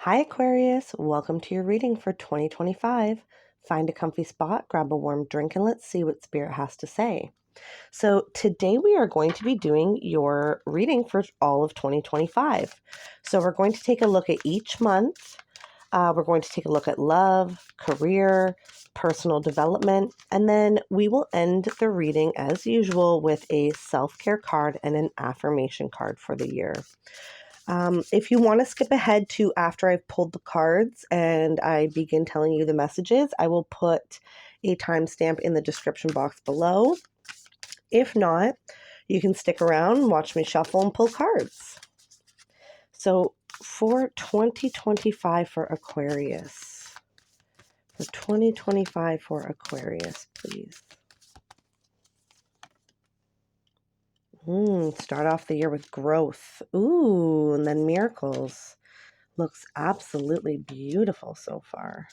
Hi, Aquarius. Welcome to your reading for 2025. Find a comfy spot, grab a warm drink, and let's see what Spirit has to say. So, today we are going to be doing your reading for all of 2025. So, we're going to take a look at each month. We're going to take a look at love, career, personal development, and then we will end the reading as usual with a self-care card and an affirmation card for the year. If you want to skip ahead to after I've pulled the cards and I begin telling you the messages, I will put a timestamp in the description box below. If not, you can stick around, watch me shuffle and pull cards. So for 2025 for Aquarius. For 2025 for Aquarius, please. Start off the year with growth. Ooh, and then miracles. Looks absolutely beautiful so far.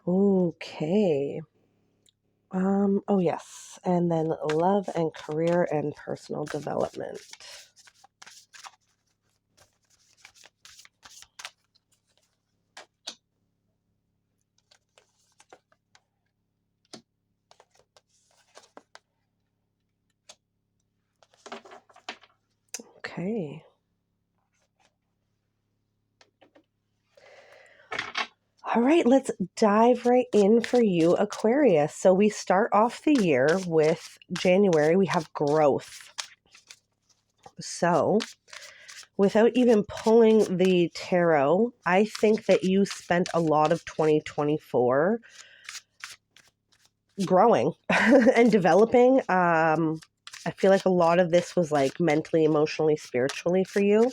Okay. Oh yes. And then love and career and personal development. Okay. All right, let's dive right in for you, Aquarius. So we start off the year with January. We have growth. So without even pulling the tarot, I think that you spent a lot of 2024 growing and developing. I feel like a lot of this was like mentally, emotionally, spiritually for you.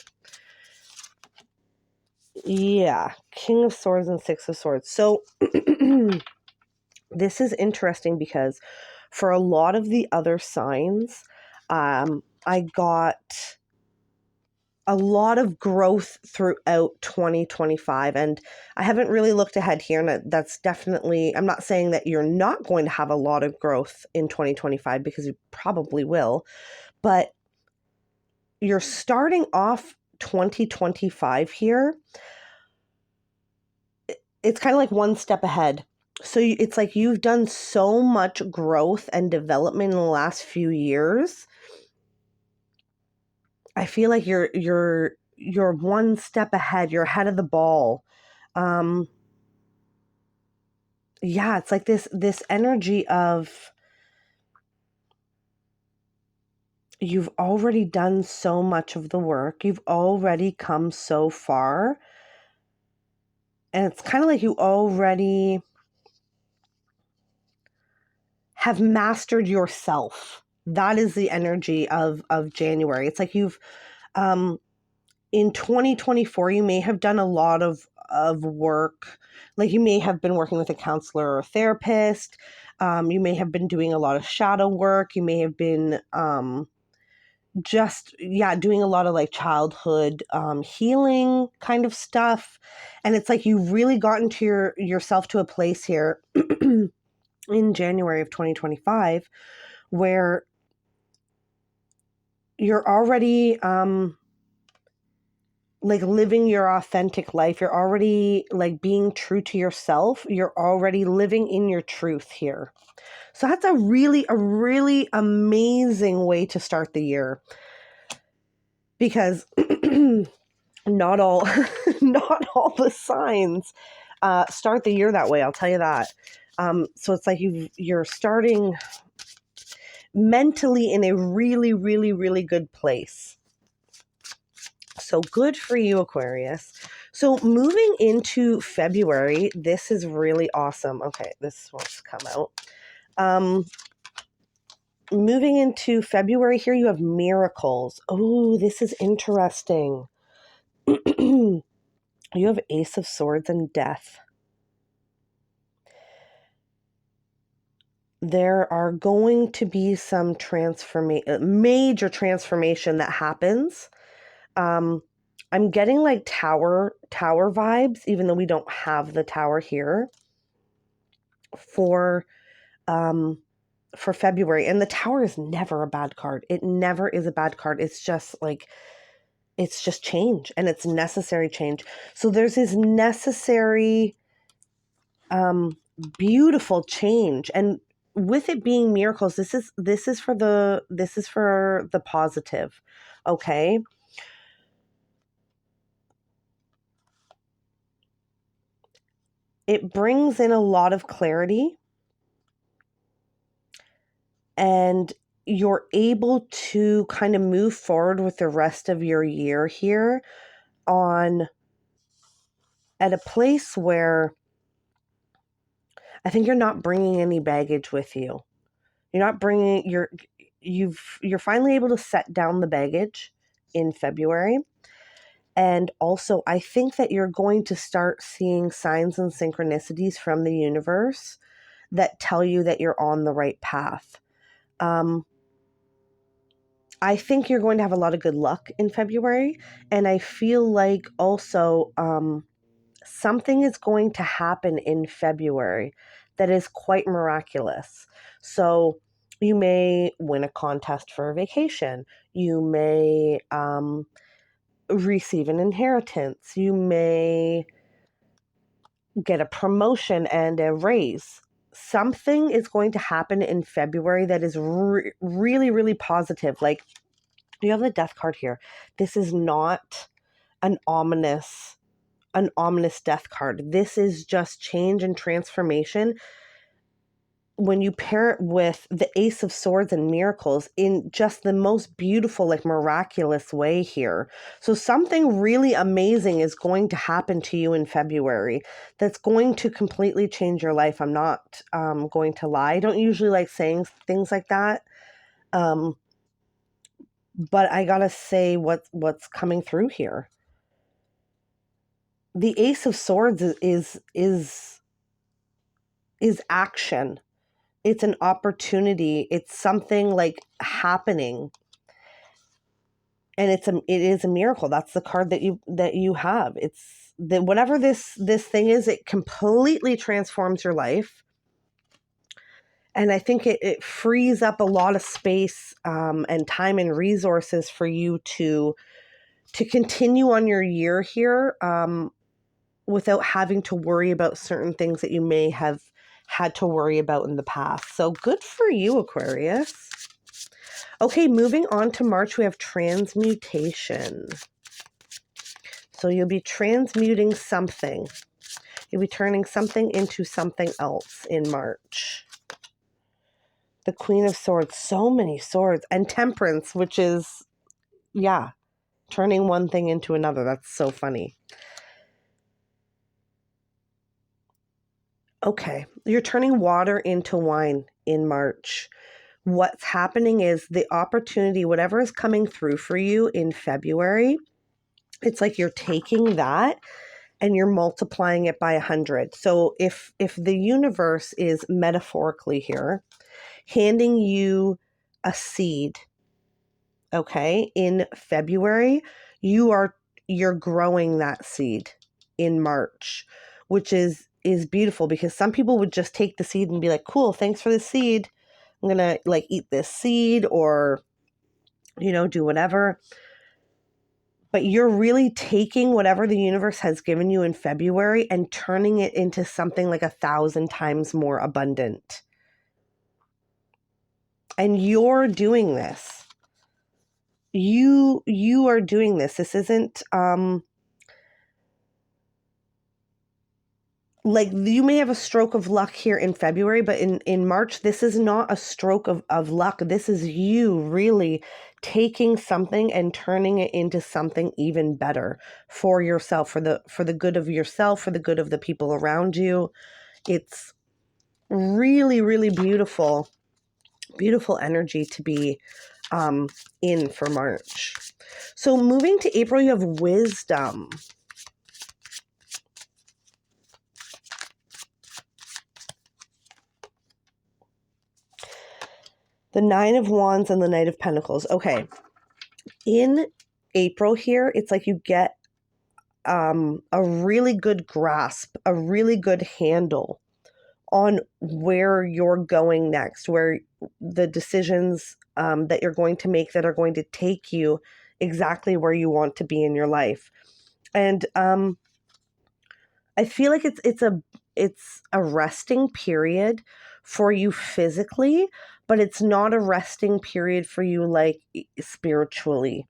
Yeah, King of Swords and Six of Swords. So this is interesting because for a lot of the other signs, I got a lot of growth throughout 2025. And I haven't really looked ahead here. And that's definitely, I'm not saying that you're not going to have a lot of growth in 2025 because you probably will. But you're starting off 2025 here. It's kind of like one step ahead. So it's like you've done so much growth and development in the last few years. I feel like you're one step ahead. You're ahead of the ball. Yeah, it's like this energy of you've already done so much of the work. You've already come so far. And it's kind of like you already have mastered yourself. That is the energy of January. It's like you've in 2024 you may have done a lot of work. Like you may have been working with a counselor or a therapist. You may have been doing a lot of shadow work. You may have been doing a lot of like childhood healing kind of stuff. And it's like you've really gotten to yourself to a place here in January of 2025 where you're already like living your authentic life. You're already like being true to yourself. You're already living in your truth here. So that's a really amazing way to start the year, because not all the signs start the year that way. I'll tell you that. So it's like you're starting mentally in a really good place. So good for you, Aquarius. So moving into February, this is really awesome. Okay, this wants to come out. Moving into February here, you have miracles. Oh, this is interesting. You have Ace of Swords and Death. there are going to be some major transformation that happens. I'm getting like tower vibes, even though we don't have the tower here for February. And the tower is never a bad card. It never is a bad card. It's just change, and it's necessary change. So there's this necessary, beautiful change. And with it being miracles, this is for the positive. Okay. It brings in a lot of clarity, and you're able to kind of move forward with the rest of your year here at a place where I think you're not bringing any baggage with you. You're not bringing you're finally able to set down the baggage in February. And also, I think that you're going to start seeing signs and synchronicities from the universe that tell you that you're on the right path. I think you're going to have a lot of good luck in February. And I feel like also something is going to happen in February that is quite miraculous. So you may win a contest for a vacation. You may receive an inheritance. You may get a promotion and a raise. Something is going to happen in February that is really, really positive. Like, you have the death card here. This is not an ominous death card. This is just change and transformation. When you pair it with the Ace of Swords and miracles in just the most beautiful, like miraculous way here. So something really amazing is going to happen to you in February that's going to completely change your life. I'm not going to lie. I don't usually like saying things like that. But I gotta say what's coming through here. The Ace of Swords is action. It's an opportunity. It's something like happening. And it is a miracle. That's the card that you have. It's that whatever this thing is, it completely transforms your life. And I think it frees up a lot of space and time and resources for you to continue on your year here without having to worry about certain things that you may have had to worry about in the past. So good for you, Aquarius. Okay, moving on to March, we have transmutation. So you'll be transmuting something. You'll be turning something into something else in March. The Queen of Swords, so many swords. And Temperance, which is, yeah, turning one thing into another. That's so funny. Okay, you're turning water into wine in March. What's happening is the opportunity, whatever is coming through for you in February, it's like you're taking that and you're multiplying it by 100. So if the universe is metaphorically here, handing you a seed, okay, in February, you're growing that seed in March, which is beautiful, because some people would just take the seed and be like, cool, thanks for the seed. I'm going to like eat this seed or, do whatever. But you're really taking whatever the universe has given you in February and turning it into something like 1,000 times more abundant. And you're doing this. You are doing this. This isn't like you may have a stroke of luck here in February, but in March, this is not a stroke of luck. This is you really taking something and turning it into something even better for yourself, for the good of yourself, for the good of the people around you. It's really, really beautiful energy to be in for March. So moving to April, you have wisdom. The Nine of Wands and the Knight of Pentacles. Okay. In April here, it's like you get a really good grasp, a really good handle on where you're going next, where the decisions that you're going to make that are going to take you exactly where you want to be in your life. And I feel like it's a resting period for you physically, but it's not a resting period for you like spiritually.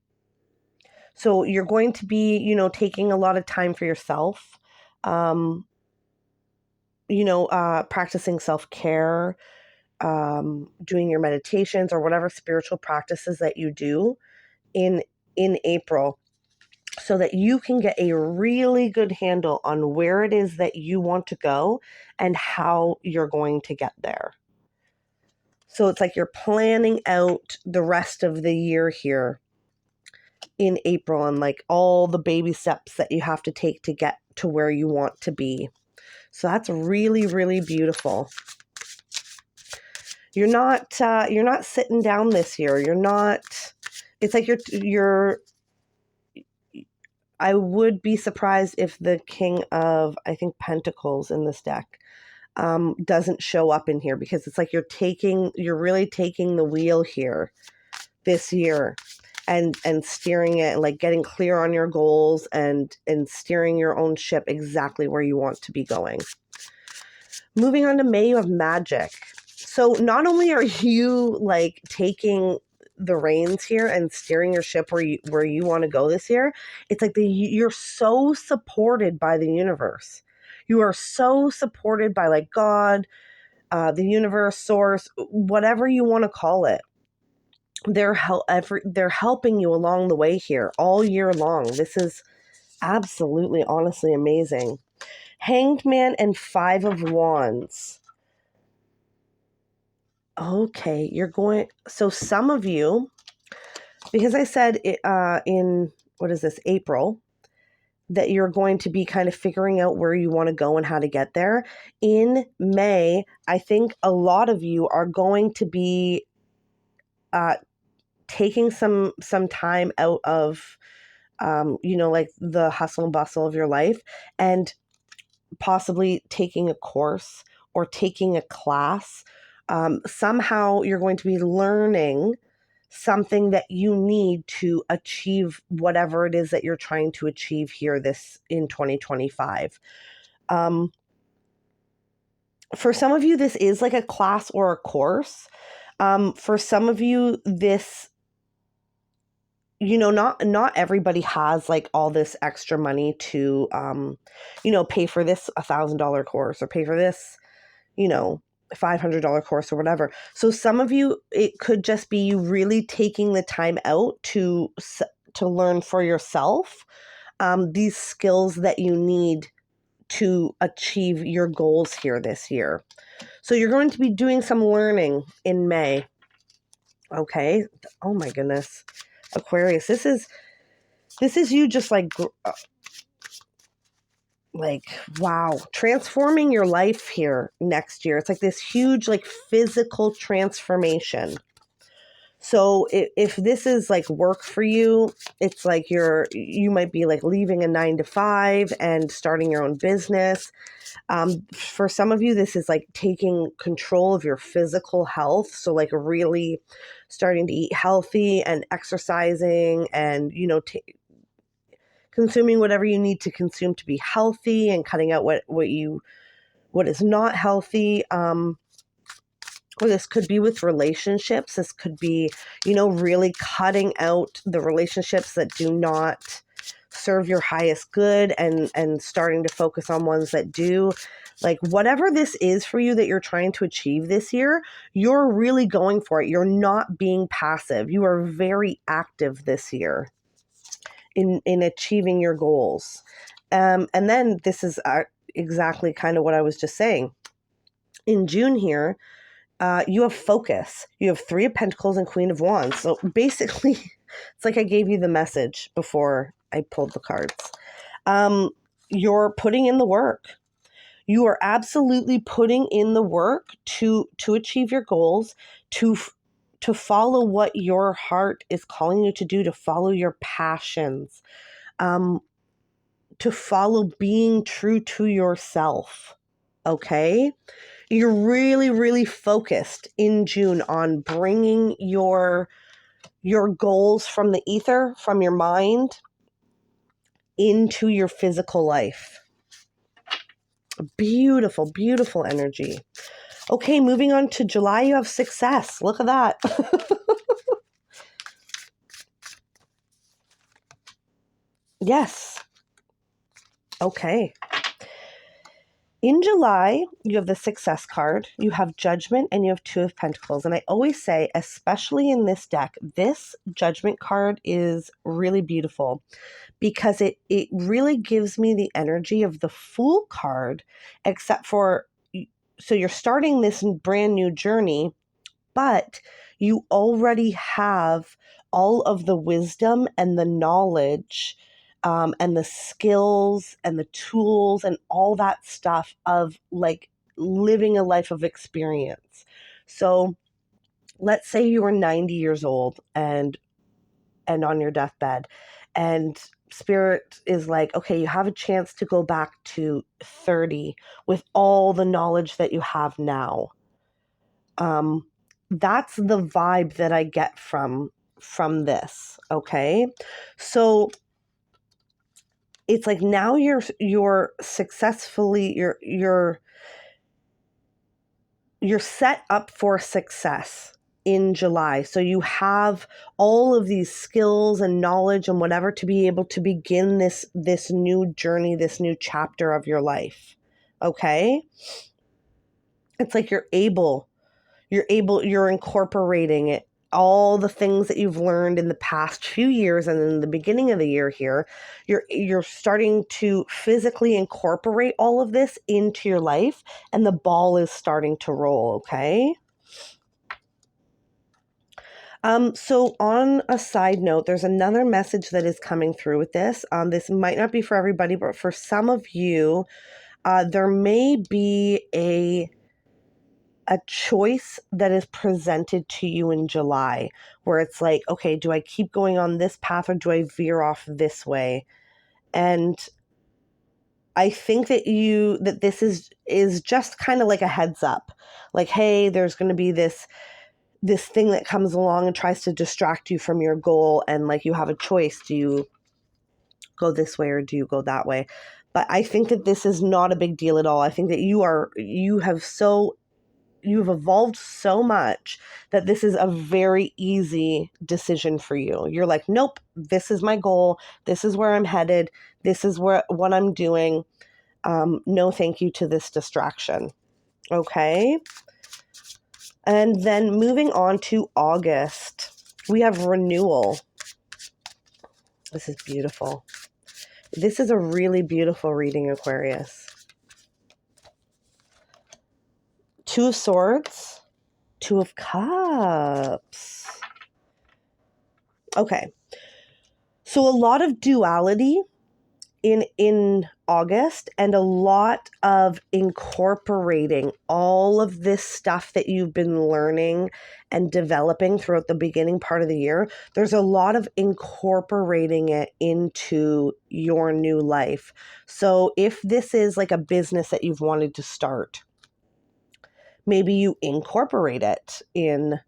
So you're going to be, taking a lot of time for yourself, practicing self-care, doing your meditations or whatever spiritual practices that you do in April, so that you can get a really good handle on where it is that you want to go and how you're going to get there. So it's like you're planning out the rest of the year here in April and like all the baby steps that you have to take to get to where you want to be. So that's really, really beautiful. You're not sitting down this year. You're not, it's like you're, I would be surprised if the King of, I think, Pentacles in this deck doesn't show up in here, because it's like you're really taking the wheel here this year and steering it, like getting clear on your goals and steering your own ship exactly where you want to be going. Moving on to May, you have Magic. So not only are you like taking the reins here and steering your ship where you want to go this year, it's like you're so supported by the universe. You are so supported by like God, the universe, source, whatever you want to call it. They're helping you along the way here all year long. This is absolutely, honestly amazing. Hanged Man and Five of Wands. Okay, so some of you, because I said in, what is this, April, that you're going to be kind of figuring out where you want to go and how to get there. In May, I think a lot of you are going to be taking some time out of, like the hustle and bustle of your life, and possibly taking a course or taking a class. Somehow you're going to be learning something that you need to achieve whatever it is that you're trying to achieve here in 2025. For some of you, this is like a class or a course. For some of you, this, not everybody has like all this extra money to, pay for this $1,000 course or pay for this, $500 course or whatever. So some of you, it could just be you really taking the time out to learn for yourself these skills that you need to achieve your goals here this year. So you're going to be doing some learning in May. Okay. Oh my goodness. Aquarius, this is you just like wow, transforming your life here next year. It's like this huge like physical transformation. So if this is like work for you, it's like you might be like leaving a 9-to-5 and starting your own business. For some of you, this is like taking control of your physical health. So like really starting to eat healthy and exercising and, consuming whatever you need to consume to be healthy and cutting out what is not healthy. Or this could be with relationships. This could be, really cutting out the relationships that do not serve your highest good and starting to focus on ones that do. Like whatever this is for you that you're trying to achieve this year, you're really going for it. You're not being passive. You are very active this year in achieving your goals. And then this is exactly kind of what I was just saying. In June here, you have focus. You have Three of Pentacles and Queen of Wands. So basically, it's like I gave you the message before I pulled the cards. You're putting in the work. You are absolutely putting in the work to achieve your goals, to to follow what your heart is calling you to do, to follow your passions, to follow being true to yourself. Okay? You're really, really focused in June on bringing your goals from the ether, from your mind, into your physical life. Beautiful, beautiful energy. Okay, moving on to July, you have success. Look at that. Yes. Okay. In July, you have the Success card, you have Judgment, and you have Two of Pentacles. And I always say, especially in this deck, this Judgment card is really beautiful because it really gives me the energy of the Fool card, except for, so you're starting this brand new journey, but you already have all of the wisdom and the knowledge and the skills and the tools and all that stuff of like living a life of experience. So let's say you were 90 years old and on your deathbed, and spirit is like, okay, you have a chance to go back to 30 with all the knowledge that you have now. That's the vibe that I get from this. Okay. So it's like now you're successfully, you're set up for success in July. So you have all of these skills and knowledge and whatever to be able to begin this new journey, this new chapter of your life. Okay. It's like you're incorporating it, all the things that you've learned in the past few years and in the beginning of the year here, you're starting to physically incorporate all of this into your life, and the ball is starting to roll. Okay. So on a side note, there's another message that is coming through with this. This might not be for everybody, but for some of you, there may be a choice that is presented to you in July where it's like, okay, do I keep going on this path or do I veer off this way? And I think that this is just kind of like a heads up. Like, hey, there's going to be this thing that comes along and tries to distract you from your goal, and like you have a choice. Do you go this way or do you go that way? But I think that this is not a big deal at all. I think that you've evolved so much that this is a very easy decision for you. You're like, nope, this is my goal. This is where I'm headed. This is what I'm doing. No, thank you to this distraction. Okay. And then moving on to August, we have renewal. This is beautiful. This is a really beautiful reading, Aquarius. Two of Swords, Two of Cups. Okay. So a lot of duality in August, and a lot of incorporating all of this stuff that you've been learning and developing throughout the beginning part of the year. There's a lot of incorporating it into your new life. So if this is like a business that you've wanted to start, maybe you incorporate it in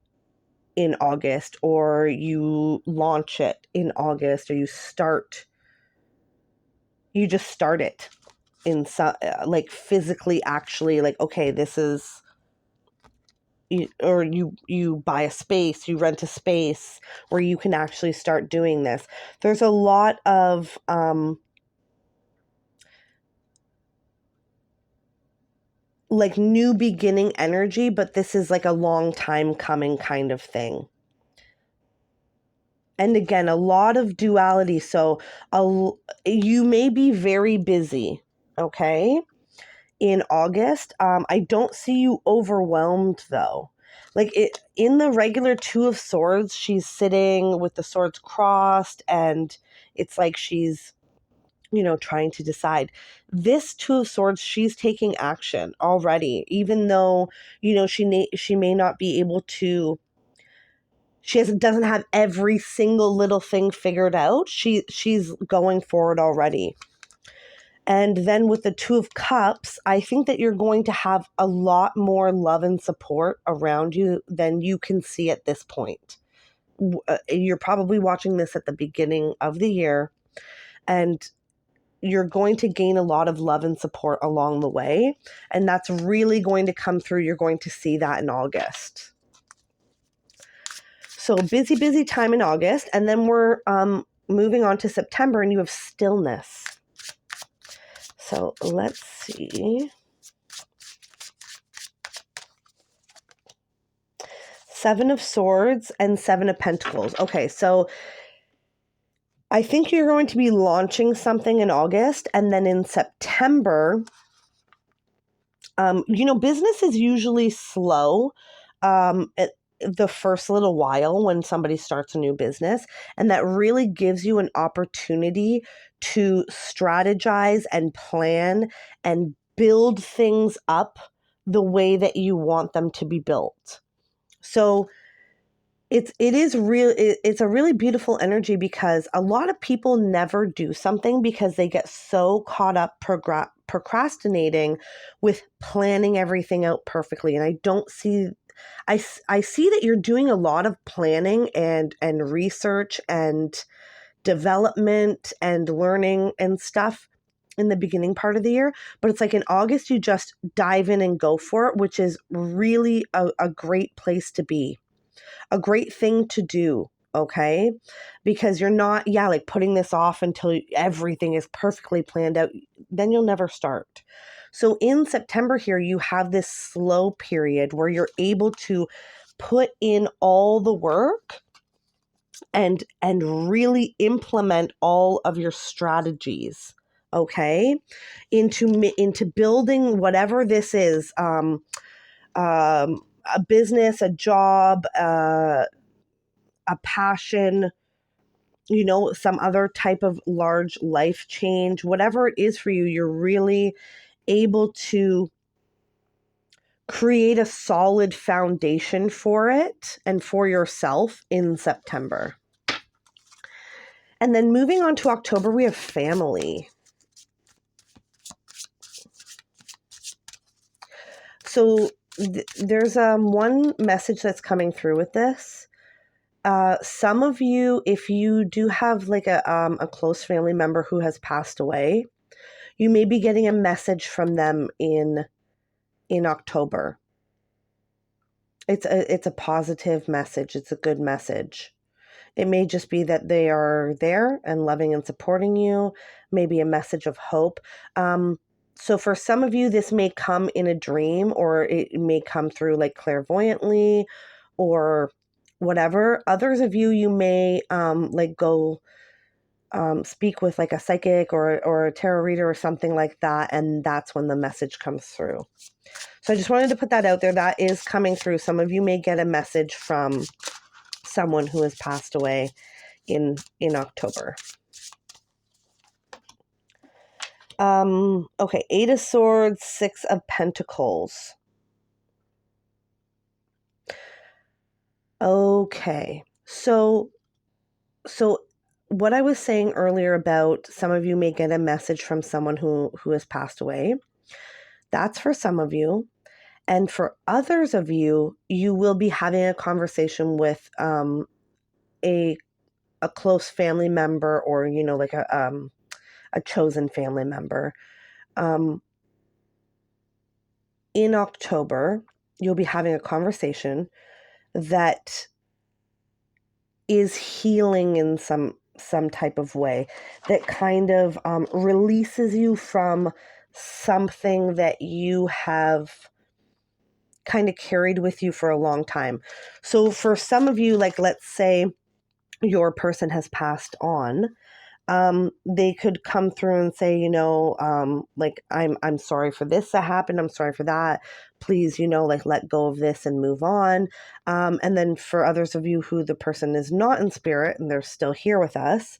August, or you launch it in August, or you just start it in some, like physically actually, like, okay, this is, or you buy a space, you rent a space where you can actually start doing this. There's a lot of like new beginning energy, but this is like a long time coming kind of thing. And again, a lot of duality. So you may be very busy, okay, in August. I don't see you overwhelmed though. Like in the regular Two of Swords, she's sitting with the swords crossed, and it's like she's, trying to decide. This Two of Swords, she's taking action already, even though, she may not be able to doesn't have every single little thing figured out. She's going forward already. And then with the Two of Cups, I think that you're going to have a lot more love and support around you than you can see at this point. You're probably watching this at the beginning of the year, and you're going to gain a lot of love and support along the way. And that's really going to come through. You're going to see that in August. So busy, busy time in August. And then we're moving on to September, and you have stillness. So let's see. Seven of Swords and Seven of Pentacles. Okay, so I think you're going to be launching something in August, and then in September, business is usually slow the first little while when somebody starts a new business, and that really gives you an opportunity to strategize and plan and build things up the way that you want them to be built. So it's a really beautiful energy, because a lot of people never do something because they get so caught up procrastinating with planning everything out perfectly. And I see that you're doing a lot of planning and research and development and learning and stuff in the beginning part of the year, but it's like in August you just dive in and go for it, which is really a great place to be. A great thing to do, okay? Because you're not, like putting this off until everything is perfectly planned out. Then you'll never start. So in September here, you have this slow period where you're able to put in all the work and really implement all of your strategies, okay? Into building whatever this is, a business, a job, a passion, some other type of large life change, whatever it is for you, you're really able to create a solid foundation for it and for yourself in September. And then moving on to October, we have family. So there's one message that's coming through with this. Some of you, if you do have like a close family member who has passed away, you may be getting a message from them in October. It's a positive message. It's a good message. It may just be that they are there and loving and supporting you, maybe a message of hope. So for some of you, this may come in a dream, or it may come through like clairvoyantly or whatever. Others of you, you may go speak with like a psychic or a tarot reader or something like that, and that's when the message comes through. So I just wanted to put that out there. That is coming through. Some of you may get a message from someone who has passed away in October. Okay, Eight of Swords, Six of Pentacles. Okay, so what I was saying earlier about some of you may get a message from someone who has passed away, that's for some of you. And for others of you, you will be having a conversation with a close family member, or like a chosen family member. In October, you'll be having a conversation that is healing in some type of way, that kind of releases you from something that you have kind of carried with you for a long time. So for some of you, like let's say your person has passed on, they could come through and say, like, I'm sorry for this that happened. I'm sorry for that. Please, like let go of this and move on. And then for others of you who the person is not in spirit and they're still here with us,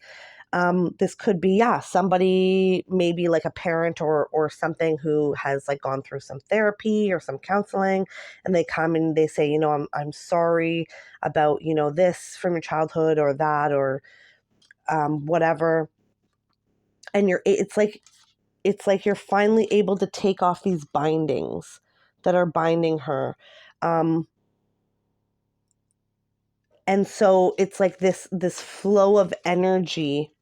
This could be, somebody, maybe like a parent or something who has like gone through some therapy or some counseling, and they come and they say, I'm sorry about, this from your childhood or that, or whatever. And it's like you're finally able to take off these bindings that are binding her. And so it's like this flow of energy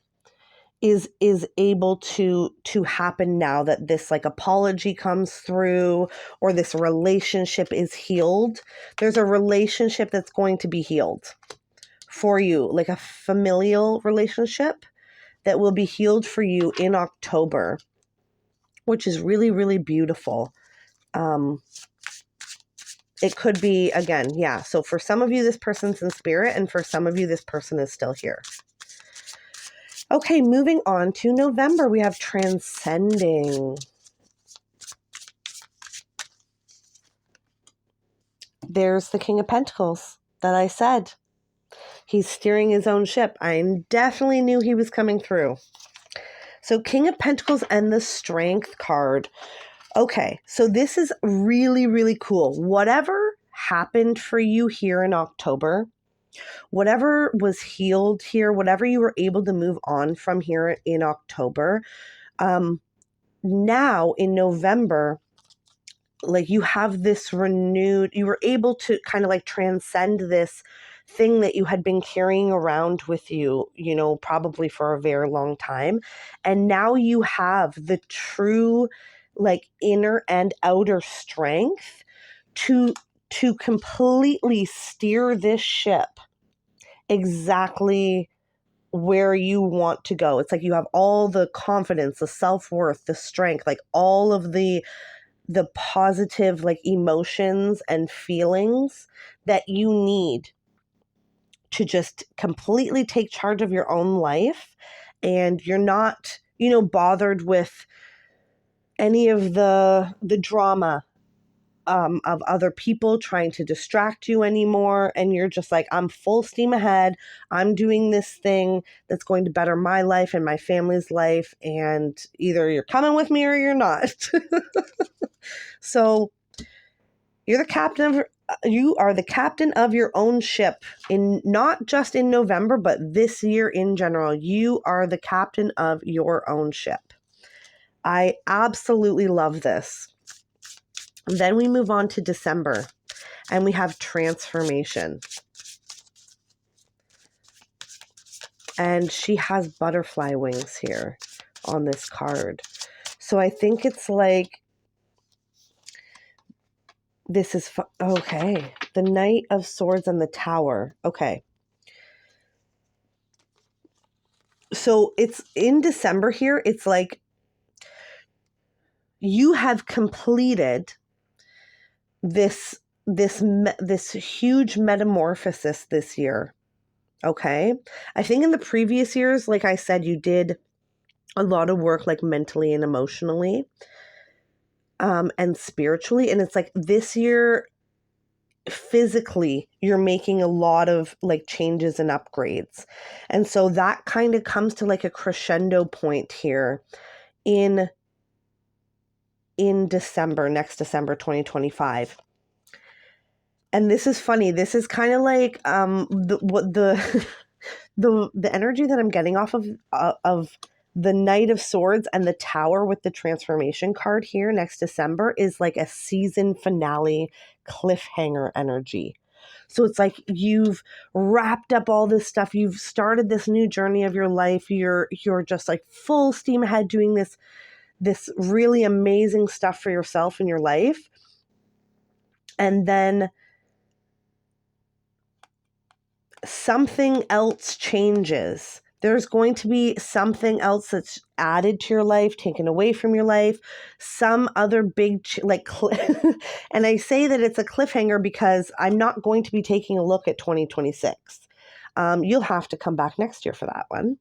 is able to happen now that this like apology comes through, or this relationship is healed. There's a relationship that's going to be healed for you, like a familial relationship that will be healed for you in October, which is really, really beautiful. It could be, again, so for some of you, this person's in spirit, and for some of you, this person is still here. Okay, moving on to November, we have transcending. There's the King of Pentacles that I said. He's steering his own ship. I definitely knew he was coming through. So King of Pentacles and the Strength card. Okay, so this is really, really cool. Whatever happened for you here in October, whatever was healed here, whatever you were able to move on from here in October, now in November, like you have this renewed, you were able to kind of like transcend this thing that you had been carrying around with you, probably for a very long time. And now you have the true like inner and outer strength to completely steer this ship exactly where you want to go. It's like you have all the confidence, the self-worth, the strength, like all of the positive like emotions and feelings that you need to just completely take charge of your own life. And you're not, bothered with any of the drama of other people trying to distract you anymore. And you're just like, I'm full steam ahead. I'm doing this thing that's going to better my life and my family's life. And either you're coming with me or you're not. So you are the captain of your own ship, in not just in November, but this year in general. You are the captain of your own ship. I absolutely love this. Then we move on to December, and we have transformation. And she has butterfly wings here on this card. So I think it's like, this is, okay. The Knight of Swords and the Tower. Okay. So it's in December here. It's like you have completed this huge metamorphosis this year. Okay. I think in the previous years, like I said, you did a lot of work like mentally and emotionally, and spiritually. And it's like this year, physically, you're making a lot of like changes and upgrades. And so that kind of comes to like a crescendo point here in December, next December 2025. And this is funny. This is kind of like the energy that I'm getting off of the Knight of Swords and the Tower with the transformation card here next December is like a season finale cliffhanger energy. So it's like you've wrapped up all this stuff. You've started this new journey of your life. You're just like full steam ahead doing this really amazing stuff for yourself in your life. And then something else changes. There's going to be something else that's added to your life, taken away from your life, some other big, and I say that it's a cliffhanger because I'm not going to be taking a look at 2026. You'll have to come back next year for that one.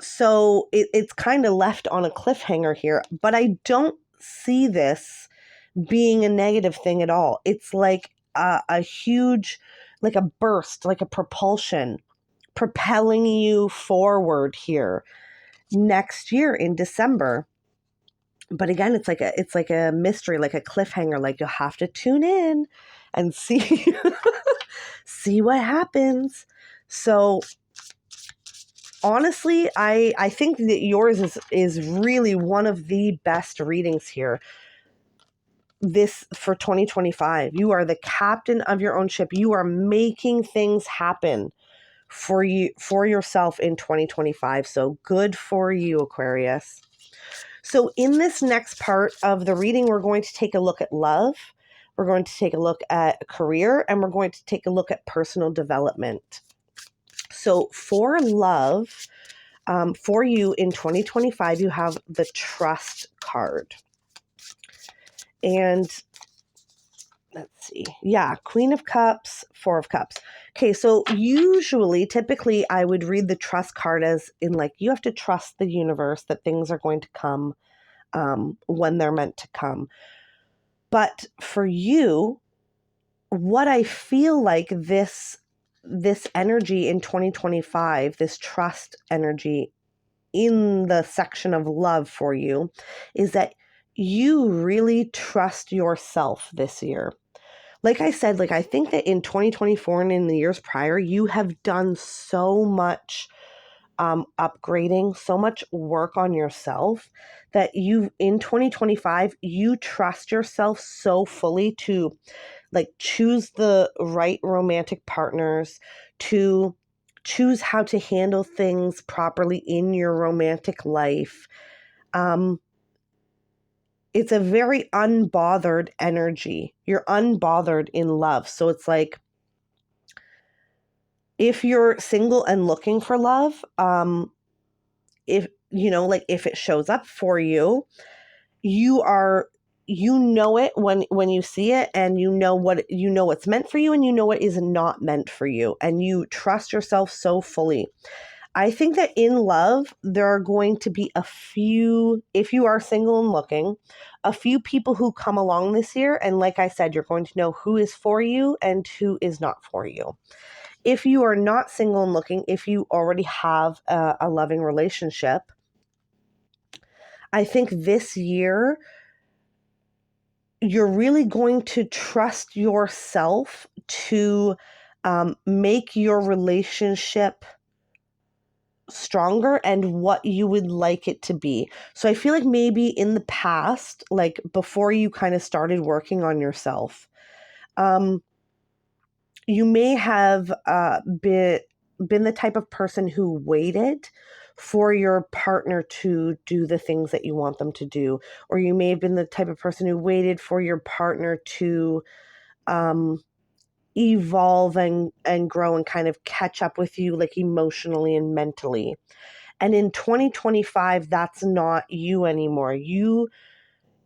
So it's kind of left on a cliffhanger here, but I don't see this being a negative thing at all. It's like a huge, like a burst, like a propulsion propelling you forward here next year in December. But again, it's like a mystery, like a cliffhanger, like you'll have to tune in and see see what happens. So honestly, I think that yours is really one of the best readings here. This for 2025. You are the captain of your own ship. You are making things happen for you, for yourself in 2025. So good for you, Aquarius. So in this next part of the reading, we're going to take a look at love. We're going to take a look at career, and we're going to take a look at personal development. So for love, for you in 2025, you have the Trust card. And let's see. Yeah, Queen of Cups, Four of Cups. Okay, so typically, I would read the Trust card as in like, you have to trust the universe that things are going to come when they're meant to come. But for you, what I feel like this energy in 2025, this trust energy in the section of love for you, is that you really trust yourself this year. Like I said, like I think that in 2024 and in the years prior, you have done so much upgrading, so much work on yourself that in 2025, you trust yourself so fully to like choose the right romantic partners, to choose how to handle things properly in your romantic life. It's a very unbothered energy. You're unbothered in love. So it's like, if you're single and looking for love, if if it shows up for you, you know it when you see it, and you know what's meant for you, and you know what is not meant for you, and you trust yourself so fully. I think that in love, there are going to be a few, if you are single and looking, a few people who come along this year. And like I said, you're going to know who is for you and who is not for you. If you are not single and looking, if you already have a loving relationship, I think this year you're really going to trust yourself to make your relationship stronger and what you would like it to be. So I feel like maybe in the past, like before you kind of started working on yourself, you may have been the type of person who waited for your partner to do the things that you want them to do. Or you may have been the type of person who waited for your partner to evolve and grow and kind of catch up with you, like emotionally and mentally. And in 2025, that's not you anymore. You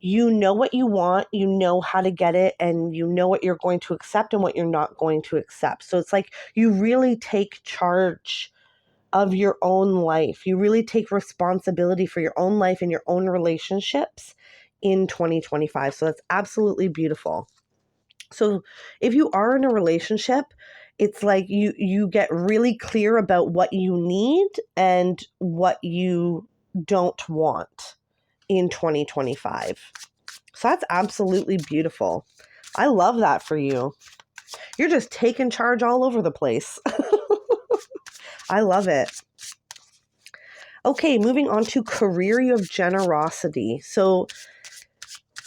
know what you want, you know how to get it, and you know what you're going to accept and what you're not going to accept. So it's like you really take charge of your own life. You really take responsibility for your own life and your own relationships in 2025. So that's absolutely beautiful. So if you are in a relationship, it's like you get really clear about what you need and what you don't want in 2025. So that's absolutely beautiful. I love that for you. You're just taking charge all over the place. I love it. Okay, moving on to career, you have generosity. So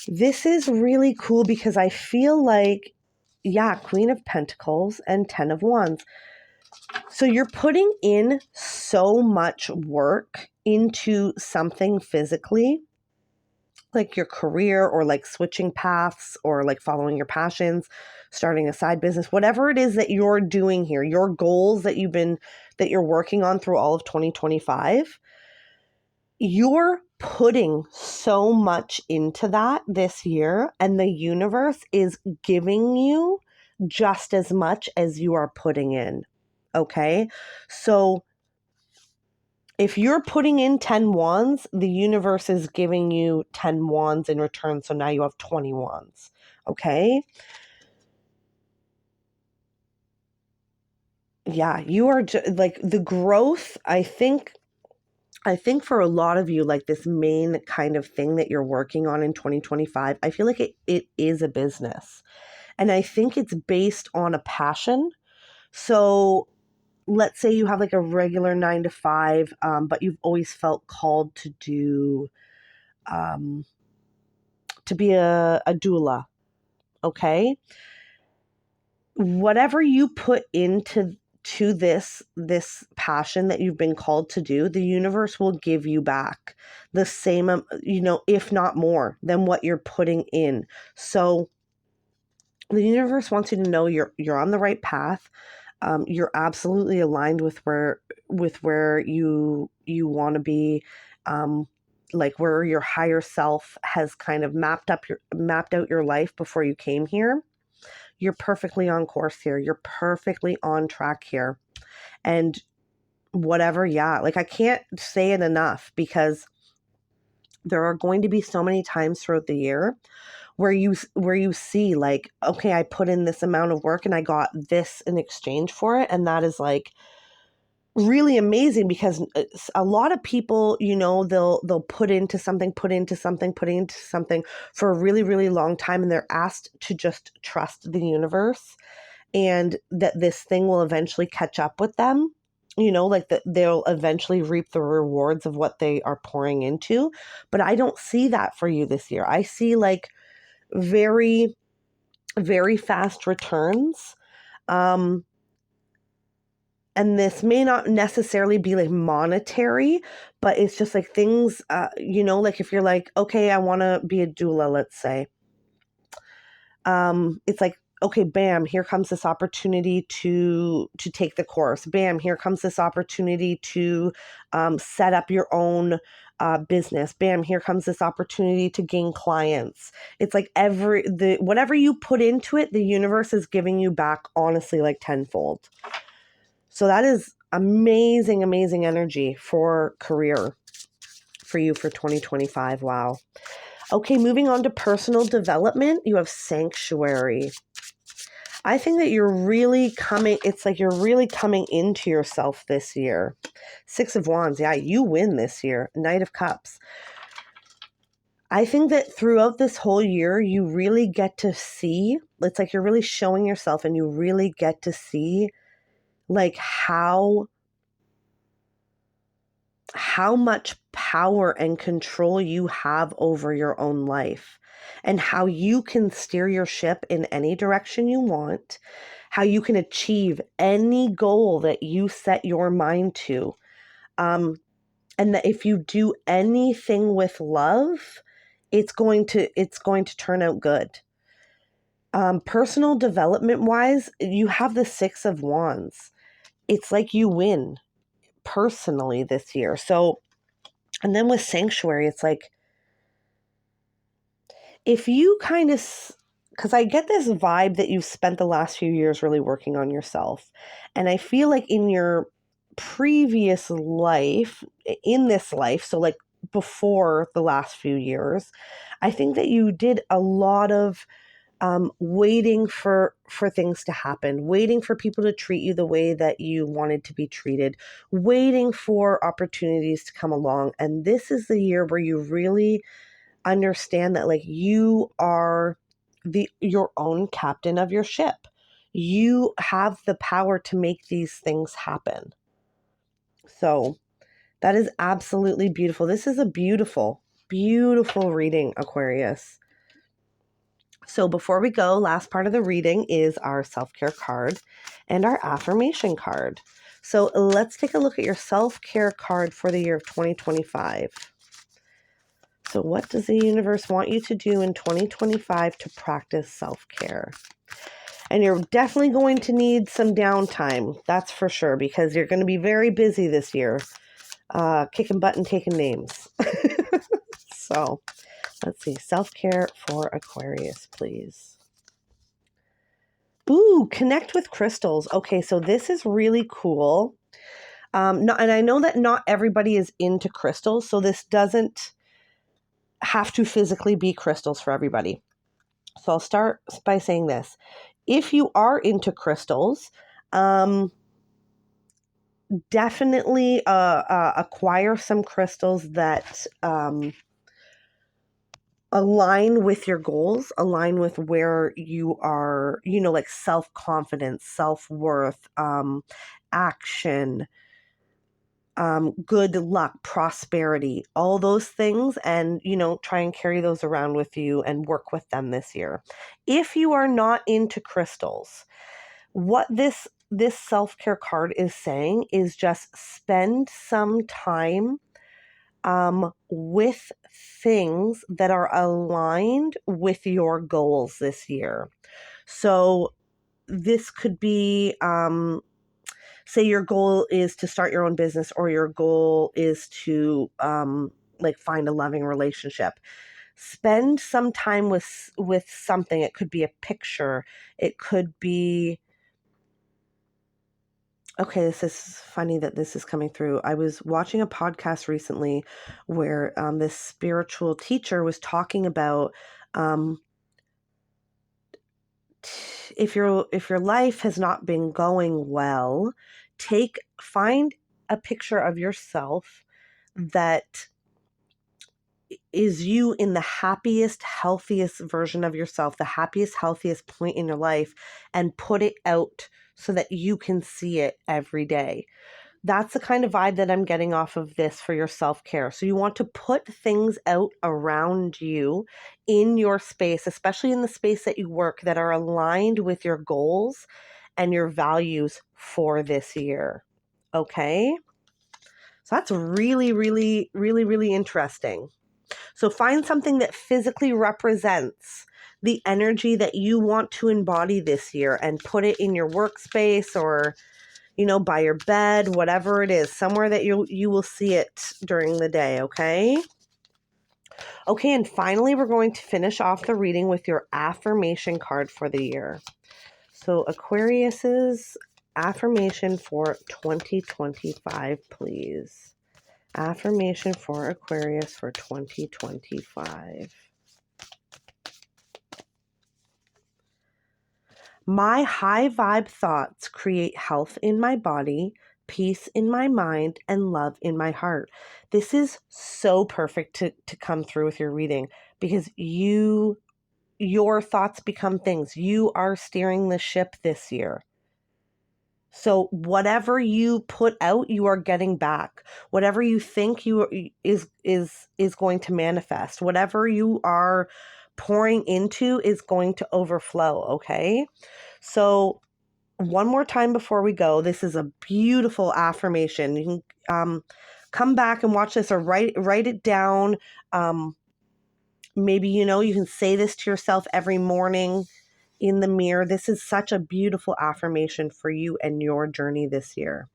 this is really cool because I feel like, yeah, Queen of Pentacles and 10 of Wands. So you're putting in so much work into something physically, like your career, or like switching paths, or like following your passions, starting a side business, whatever it is that you're doing here, your goals that you're working on through all of 2025, you're putting so much into that this year, and the universe is giving you just as much as you are putting in. Okay? So if you're putting in 10 wands, the universe is giving you 10 wands in return. So now you have 20 wands. Okay? yeah, you are like the growth. I think for a lot of you, like this main kind of thing that you're working on in 2025, I feel like it is a business. And I think it's based on a passion. So let's say you have like a regular 9 to 5, but you've always felt called um, to be a doula. Okay. Whatever you put into this passion that you've been called to do, the universe will give you back the same, if not more than what you're putting in. So the universe wants you to know you're on the right path. You're absolutely aligned with where you want to be, like where your higher self has kind of mapped out your life before you came here. You're perfectly on course here. You're perfectly on track here. And whatever, yeah, like I can't say it enough, because there are going to be so many times throughout the year where you see like, okay, I put in this amount of work and I got this in exchange for it, and that is like really amazing, because a lot of people, they'll put into something for a really, really long time, and they're asked to just trust the universe, and that this thing will eventually catch up with them, like that they'll eventually reap the rewards of what they are pouring into. But I don't see that for you this year. I see like very, very fast returns. Um, and this may not necessarily be like monetary, but it's just like things, like if you're like, okay, I want to be a doula, let's say. It's like, okay, bam, here comes this opportunity to take the course. Bam, here comes this opportunity to set up your own business. Bam, here comes this opportunity to gain clients. It's like whatever you put into it, the universe is giving you back, honestly, like tenfold. So that is amazing, amazing energy for career for you for 2025. Wow. Okay, moving on to personal development, you have sanctuary. I think that it's like you're really coming into yourself this year. 6 of Wands, yeah, you win this year. Knight of Cups. I think that throughout this whole year, you really get to see, it's like you're really showing yourself, and you really get to see like how much power and control you have over your own life, and how you can steer your ship in any direction you want, how you can achieve any goal that you set your mind to. And that if you do anything with love, it's going to turn out good. Personal development wise, you have the 6 of Wands. It's like you win personally this year. So, and then with sanctuary, it's like, if you kind of, because I get this vibe that you've spent the last few years really working on yourself. And I feel like in your previous life, in this life, so like before the last few years, I think that you did a lot of waiting for things to happen, waiting for people to treat you the way that you wanted to be treated, waiting for opportunities to come along. And this is the year where you really understand that like you are your own captain of your ship. You have the power to make these things happen. So that is absolutely beautiful. This is a beautiful, beautiful reading, Aquarius. So before we go, last part of the reading is our self-care card and our affirmation card. So let's take a look at your self-care card for the year of 2025. So what does the universe want you to do in 2025 to practice self-care? And you're definitely going to need some downtime, that's for sure, because you're going to be very busy this year, kicking butt and taking names. So let's see, self-care for Aquarius, please. Ooh, connect with crystals. Okay, so this is really cool. And I know that not everybody is into crystals, so this doesn't have to physically be crystals for everybody. So I'll start by saying this. If you are into crystals, definitely acquire some crystals that align with your goals, align with where you are, like self-confidence, self-worth, action, good luck, prosperity, all those things. And, try and carry those around with you and work with them this year. If you are not into crystals, what this self-care card is saying is just spend some time with things that are aligned with your goals this year. So this could be, say your goal is to start your own business, or your goal is to like find a loving relationship. Spend some time with something. It could be a picture. It could be, okay, this is funny that this is coming through. I was watching a podcast recently where this spiritual teacher was talking about um, if your life has not been going well, find a picture of yourself that is you in the happiest, healthiest version of yourself, the happiest, healthiest point in your life, and put it out so that you can see it every day. That's the kind of vibe that I'm getting off of this for your self-care. So you want to put things out around you in your space, especially in the space that you work, that are aligned with your goals and your values for this year. Okay? So that's really, really, really, really interesting. So find something that physically represents the energy that you want to embody this year and put it in your workspace, or by your bed, whatever it is, somewhere that you will see it during the day, okay? Okay, and finally, we're going to finish off the reading with your affirmation card for the year. So Aquarius's affirmation for 2025, please. Affirmation for Aquarius for 2025. My high vibe thoughts create health in my body, peace in my mind, and love in my heart. This is so perfect to come through with your reading, because your thoughts become things. You are steering the ship this year. So whatever you put out, you are getting back. Whatever you think is going to manifest. Whatever you are pouring into is going to overflow, okay? So one more time before we go, this is a beautiful affirmation. You can come back and watch this, or write it down. Maybe, you can say this to yourself every morning in the mirror. This is such a beautiful affirmation for you and your journey this year.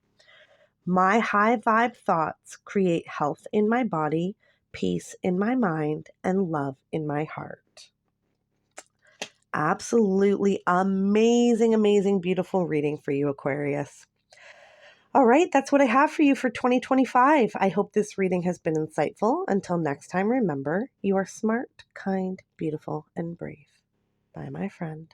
My high vibe thoughts create health in my body, peace in my mind, and love in my heart. Absolutely amazing, amazing, beautiful reading for you, Aquarius. All right, that's what I have for you for 2025. I hope this reading has been insightful. Until next time, remember, you are smart, kind, beautiful, and brave. Bye, my friend.